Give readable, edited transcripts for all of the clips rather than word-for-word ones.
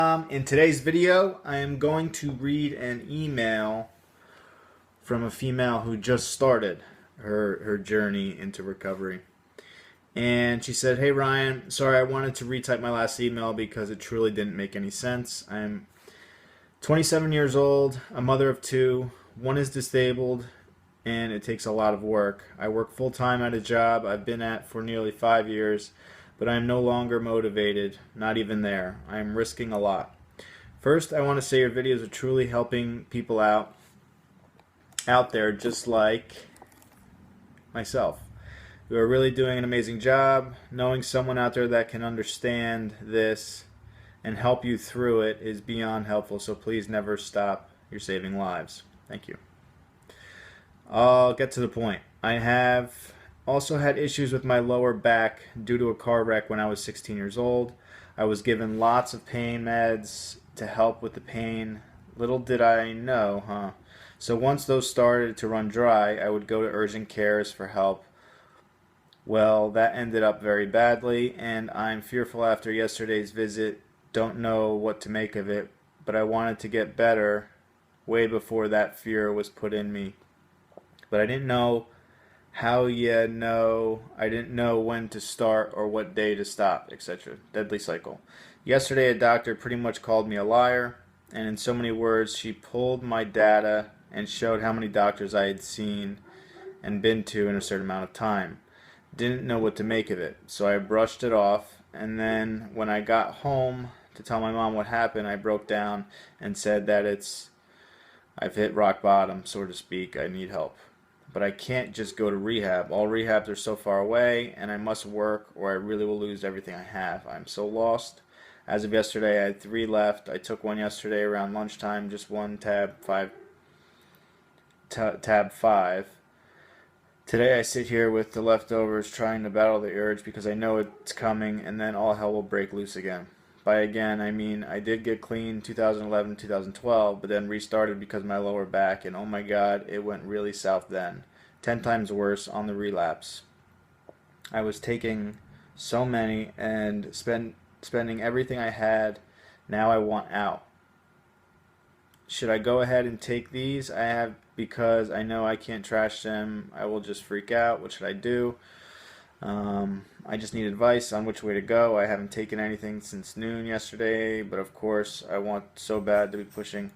In today's video, I am going to read an email from a female who just started her journey into recovery. And she said, "Hey Ryan, sorry I wanted to retype my last email because it truly didn't make any sense. I'm 27 years old, a mother of two, one is disabled, and it takes a lot of work. I work full-time at a job I've been at for nearly 5 years, but I am no longer motivated, not even there. I am risking a lot. First, I want to say your videos are truly helping people out there just like myself. You are really doing an amazing job. Knowing someone out there that can understand this and help you through it is beyond helpful, so please never stop. You're saving lives. Thank you." I'll get to the point. I have also had issues with my lower back due to a car wreck when I was 16 years old. I was given lots of pain meds to help with the pain. Little did I know, huh? So once those started to run dry, I would go to urgent cares for help. Well, that ended up very badly, and I'm fearful after yesterday's visit. Don't know what to make of it, but I wanted to get better way before that fear was put in me. But I didn't know how I didn't know when to start or what day to stop, etc. Deadly cycle. Yesterday a doctor pretty much called me a liar, and in so many words she pulled my data and showed how many doctors I had seen and been to in a certain amount of time. Didn't know what to make of it, so I brushed it off, and then when I got home to tell my mom what happened, I broke down and said that I've hit rock bottom, so to speak. I need help. But I can't just go to rehab. All rehabs are so far away, and I must work or I really will lose everything I have. I'm so lost. As of yesterday, I had 3 left. I took one yesterday around lunchtime, just one tab 5. Today I sit here with the leftovers trying to battle the urge because I know it's coming, and then all hell will break loose again. By again, I mean I did get clean 2011, 2012, but then restarted because of my lower back, and oh my god, it went really south then. 10 times worse on the relapse. I was taking so many and spending everything I had. Now I want out. Should I go ahead and take these? I have because I know I can't trash them. I will just freak out. What should I do? I just need advice on which way to go. I haven't taken anything since noon yesterday, but of course I want so bad to be pushing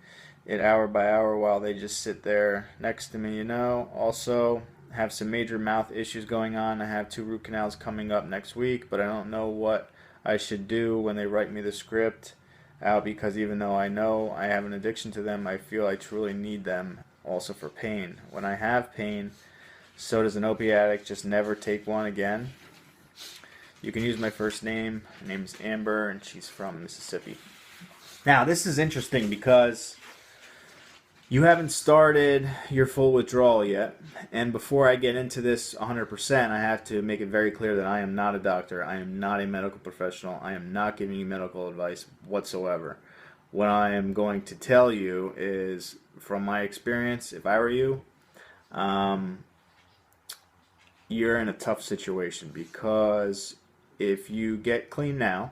it hour by hour while they just sit there next to me, Also, have some major mouth issues going on. I have 2 root canals coming up next week, but I don't know what I should do when they write me the script out, because even though I know I have an addiction to them, I feel I truly need them also for pain. When I have pain, so does an opiate addict just never take one again? You can use my first name. Her name is Amber, and she's from Mississippi. Now, this is interesting because you haven't started your full withdrawal yet. And before I get into this 100%, I have to make it very clear that I am not a doctor. I am not a medical professional. I am not giving you medical advice whatsoever. What I am going to tell you is, from my experience, if I were you, you're in a tough situation, because if you get clean now,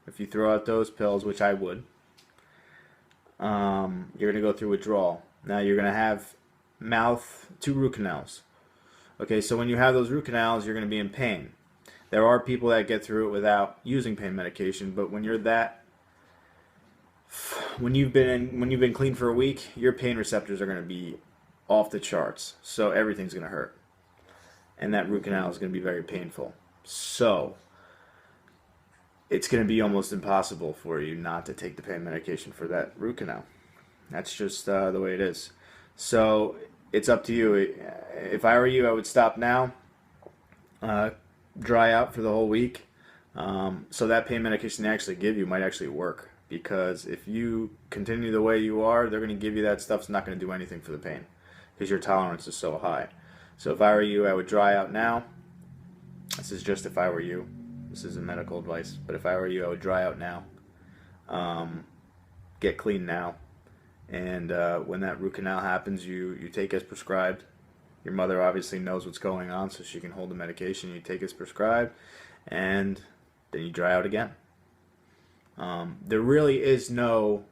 if you throw out those pills, which I would, you're going to go through withdrawal. Now you're going to have 2 root canals. Okay, so when you have those root canals, you're going to be in pain. There are people that get through it without using pain medication, but when you've been clean for a week, your pain receptors are going to be off the charts. So everything's going to hurt. And that root canal is going to be very painful. So it's going to be almost impossible for you not to take the pain medication for that root canal. That's just the way it is. So it's up to you. If I were you, I would stop now, dry out for the whole week, so that pain medication they actually give you might actually work. Because if you continue the way you are, they're going to give you that stuff that's not going to do anything for the pain, because your tolerance is so high. So if I were you, I would dry out now. This is just if I were you. This isn't medical advice. But if I were you, I would dry out now. Get clean now. And when that root canal happens, you take as prescribed. Your mother obviously knows what's going on, so she can hold the medication. You take as prescribed, and then you dry out again. There really is no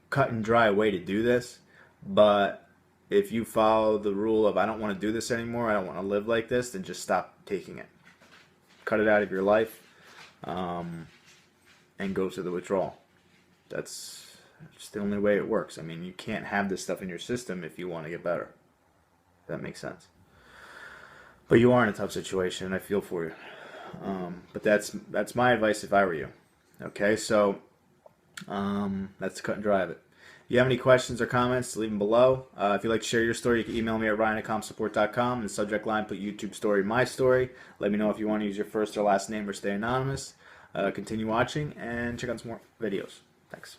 cut and dry way to do this, but if you follow the rule of I don't want to do this anymore, I don't want to live like this, then just stop taking it. Cut it out of your life, and go to the withdrawal. That's just the only way it works. I mean, you can't have this stuff in your system if you want to get better. That makes sense. But you are in a tough situation, and I feel for you. But that's my advice if I were you. Okay, so that's the cut and dry of it. If you have any questions or comments, leave them below. If you'd like to share your story, you can email me at ryan@comsupport.com. In the subject line, put YouTube story, my story. Let me know if you want to use your first or last name or stay anonymous. Continue watching and check out some more videos. Thanks.